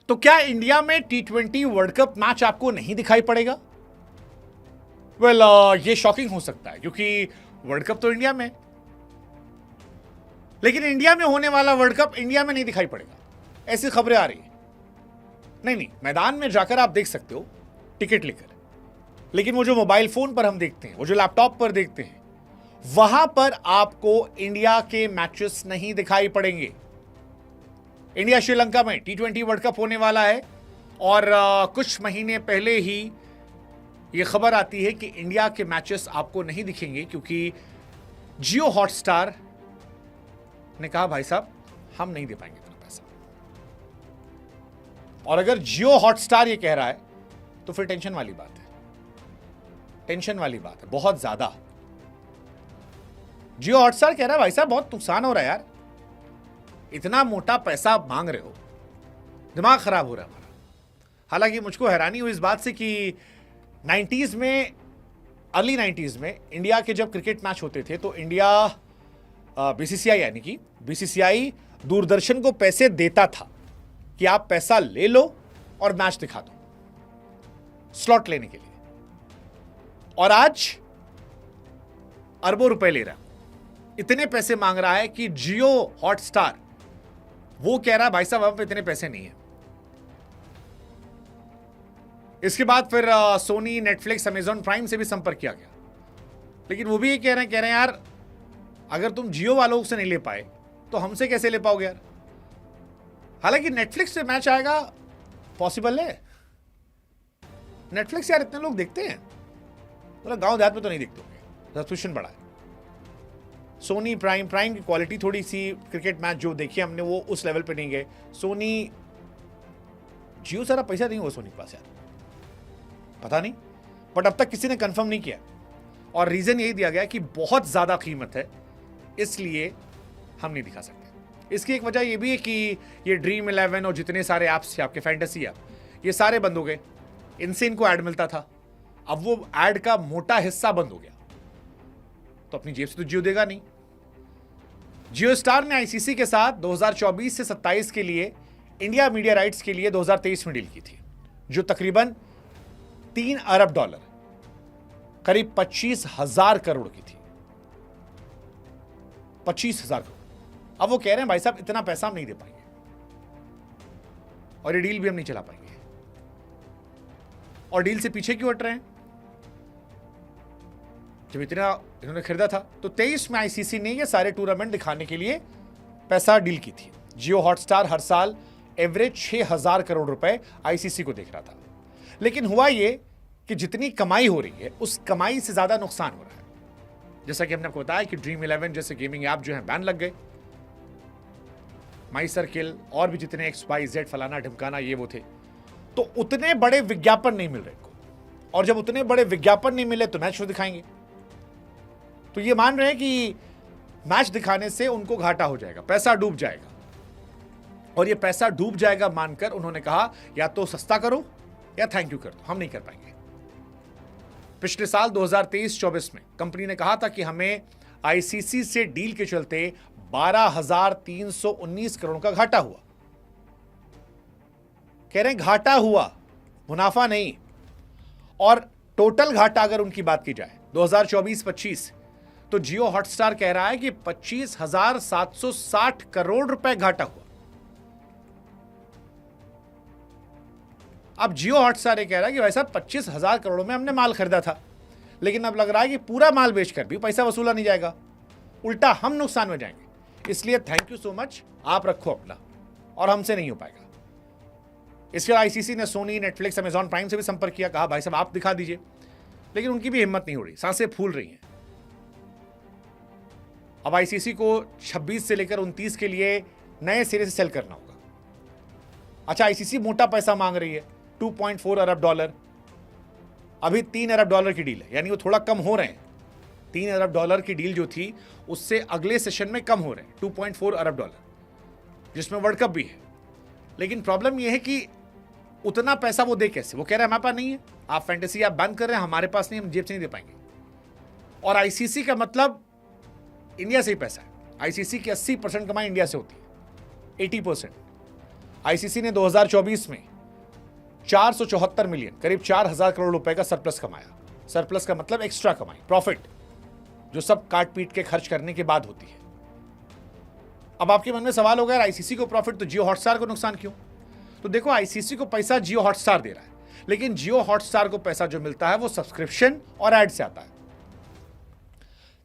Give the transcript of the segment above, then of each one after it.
तो क्या इंडिया में T20 वर्ल्ड कप मैच आपको नहीं दिखाई पड़ेगा? वेल, ये शॉकिंग हो सकता है क्योंकि वर्ल्ड कप तो इंडिया में, लेकिन इंडिया में होने वाला वर्ल्ड कप इंडिया में नहीं दिखाई पड़ेगा, ऐसी खबरें आ रही है। नहीं, मैदान में जाकर आप देख सकते हो टिकट लेकर, लेकिन वो जो मोबाइल फोन पर हम देखते हैं, वो जो लैपटॉप पर देखते हैं, वहां पर आपको इंडिया के मैचेस नहीं दिखाई पड़ेंगे। इंडिया श्रीलंका में T20 वर्ल्ड कप होने वाला है और कुछ महीने पहले ही यह खबर आती है कि इंडिया के मैचेस आपको नहीं दिखेंगे क्योंकि जियो हॉटस्टार ने कहा भाई साहब हम नहीं दे पाएंगे इतना पैसा। और अगर जियो हॉटस्टार ये कह रहा है तो फिर टेंशन वाली बात है, टेंशन वाली बात है बहुत ज्यादा। जियो हॉटस्टार कह रहा है भाई साहब बहुत नुकसान हो रहा है यार, इतना मोटा पैसा मांग रहे हो, दिमाग खराब हो रहा है हमारा। हालांकि मुझको हैरानी हुई इस बात से कि 90s में, अर्ली 90s में इंडिया के जब क्रिकेट मैच होते थे तो इंडिया बीसीसीआई यानी कि बीसीसीआई दूरदर्शन को पैसे देता था कि आप पैसा ले लो और मैच दिखा दो स्लॉट लेने के लिए, और आज अरबों रुपए ले रहा है, इतने पैसे मांग रहा है कि जियो हॉटस्टार वो कह रहा है भाई साहब अब इतने पैसे नहीं है। इसके बाद फिर सोनी, नेटफ्लिक्स, अमेजॉन प्राइम से भी संपर्क किया गया, लेकिन वो भी ये कह रहे हैं यार अगर तुम जियो वालों से नहीं ले पाए तो हमसे कैसे ले पाओगे यार। हालांकि नेटफ्लिक्स से मैच आएगा पॉसिबल है, नेटफ्लिक्स यार इतने लोग देखते हैं, मतलब गांव देहात में तो नहीं देखते होंगे, सब्सक्रिप्शन बढ़ा है। सोनी प्राइम की क्वालिटी थोड़ी सी, क्रिकेट मैच जो देखिए हमने वो उस लेवल पे नहीं गए। सोनी, जियो सारा पैसा नहीं हुआ सोनी के पास यार, पता नहीं, बट अब तक किसी ने कंफर्म नहीं किया और रीजन यही दिया गया कि बहुत ज्यादा कीमत है इसलिए हम नहीं दिखा सकते। इसकी एक वजह यह भी है कि ये ड्रीम 11 और जितने सारे ऐप्स थे आपके फैंटेसी ऐप, ये सारे बंद हो गए, इनसे इनको ऐड मिलता था, अब वो ऐड का मोटा हिस्सा बंद हो गया तो अपनी जेब से तो जियो देगा नहीं। जियो स्टार ने आईसीसी के साथ 2024 से 27 के लिए इंडिया मीडिया राइट्स के लिए 2023 में डील की थी, जो तकरीबन $3 अरब, करीब 25,000 करोड़ की थी, 25,000 करोड़। अब वो कह रहे हैं भाई साहब इतना पैसा हम नहीं दे पाएंगे और ये डील भी हम नहीं चला पाएंगे। और डील से पीछे क्यों हट रहे हैं? जब इतना इन्होंने खरीदा था तो 23 में आईसीसी ने ये सारे टूर्नामेंट दिखाने के लिए पैसा डील की थी। जियो हॉटस्टार हर साल एवरेज 6,000 करोड़ रुपए आईसीसी को देख रहा था, लेकिन हुआ ये कि जितनी कमाई हो रही है उस कमाई से ज्यादा नुकसान हो रहा है। जैसा कि हमने आपको बताया कि ड्रीम 11 जैसे गेमिंग ऐप जो है बैन लग गए, माई सर्किल और भी जितने XYZ फलाना ढिमकाना ये वो थे, तो उतने बड़े विज्ञापन नहीं मिल रहे को, और जब उतने बड़े विज्ञापन नहीं मिले तो मैच तो दिखाएंगे। तो ये मान रहे हैं कि मैच दिखाने से उनको घाटा हो जाएगा, पैसा डूब जाएगा, और ये पैसा डूब जाएगा मानकर उन्होंने कहा या तो सस्ता करो या थैंक यू कर दो, हम नहीं कर पाएंगे। पिछले साल 2023-24 में कंपनी ने कहा था कि हमें आईसीसी से डील के चलते 12,319 करोड़ का घाटा हुआ। कह रहे हैं घाटा हुआ, मुनाफा नहीं। और टोटल घाटा अगर उनकी बात की जाए 2024-25 तो जियो हॉटस्टार कह रहा है कि 25,760 करोड़ रुपए घाटा हुआ। अब जियो हॉटस्टार ये कह रहा है कि भाई साहब 25,000 करोड़ में हमने माल खरीदा था, लेकिन अब लग रहा है कि पूरा माल बेचकर भी पैसा वसूला नहीं जाएगा, उल्टा हम नुकसान में जाएंगे, इसलिए थैंक यू सो मच, आप रखो अपना और हमसे नहीं हो पाएगा। इसके बाद आईसीसी ने सोनी, नेटफ्लिक्स, अमेजॉन प्राइम से भी संपर्क किया, कहा भाई साहब आप दिखा दीजिए, लेकिन उनकी भी हिम्मत नहीं हो रही, सांसें फूल रही हैं। अब आईसीसी को 26 से लेकर 29 के लिए नए सिरे से सेल करना होगा। अच्छा, आईसीसी मोटा पैसा मांग रही है, $2.4 अरब, अभी $3 अरब की डील है, यानी वो थोड़ा कम हो रहे हैं। $3 अरब की डील जो थी उससे अगले सेशन में कम हो रहे हैं, $2.4 अरब, जिसमें वर्ल्ड कप भी है। लेकिन प्रॉब्लम यह है कि उतना पैसा वो दे कैसे? वो कह रहे हैं हमारे पास नहीं है, आप फैंटेसी आप बैन कर रहे हैं, हमारे पास नहीं, हम जेब से नहीं दे पाएंगे। और आईसीसी का मतलब इंडिया से ही पैसा है, आईसीसी की 80% कमाई इंडिया से होती है, 80%। आईसीसी ने 2024 में 474 मिलियन, करीब 4000 करोड़ रुपए का सरप्लस कमाया। सरप्लस का मतलब एक्स्ट्रा कमाई, प्रॉफिट, जो सब काट पीट के खर्च करने के बाद होती है। अब आपके मन में सवाल होगा, आईसीसी को प्रॉफिट तो जियो हॉटस्टार को नुकसान क्यों? तो देखो, आईसीसी को पैसा जियो हॉटस्टार दे रहा है, लेकिन जियो हॉटस्टार को पैसा जो मिलता है वो सब्सक्रिप्शन और एड से आता है।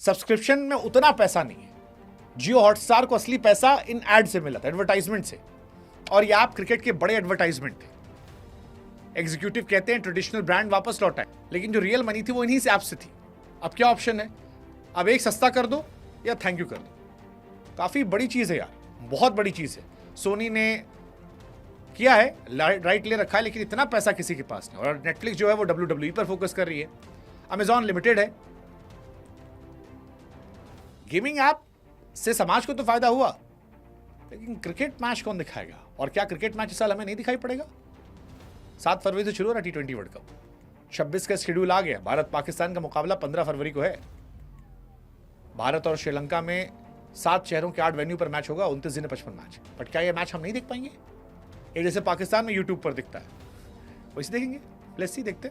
सब्सक्रिप्शन में उतना पैसा नहीं है। जियो हॉटस्टार को असली पैसा इन एड से मिला था, एडवर्टाइजमेंट से। और ये आप क्रिकेट के बड़े एडवर्टाइजमेंट थे। एग्जीक्यूटिव कहते हैं ट्रेडिशनल ब्रांड वापस लौटा है, लेकिन जो रियल मनी थी वो इन्हीं से ऐप से थी। अब क्या ऑप्शन है? अब एक सस्ता कर दो या थैंक यू कर दो। काफी बड़ी चीज है यार, बहुत बड़ी चीज है। सोनी ने किया है, राइट ले रखा है, लेकिन इतना पैसा किसी के पास नहीं। और नेटफ्लिक्स जो है वो WWE पर फोकस कर रही है। अमेजॉन लिमिटेड है। गेमिंग ऐप से समाज को तो फायदा हुआ, लेकिन क्रिकेट मैच कौन दिखाएगा? और क्या क्रिकेट मैच इस साल हमें नहीं दिखाई पड़ेगा? 7 फरवरी से शुरू हो रहा T20 वर्ल्ड कप। 26 का शेड्यूल आ गया। भारत पाकिस्तान का मुकाबला 15 फरवरी को है। भारत और श्रीलंका में 7 शहरों के 8 वेन्यू पर मैच होगा, 29 दिन 55 मैच। बट क्या ये मैच हम नहीं देख पाएंगे? ये जैसे पाकिस्तान में यूट्यूब पर दिखता है, वैसे देखेंगे। लेट्स सी, देखते हैं।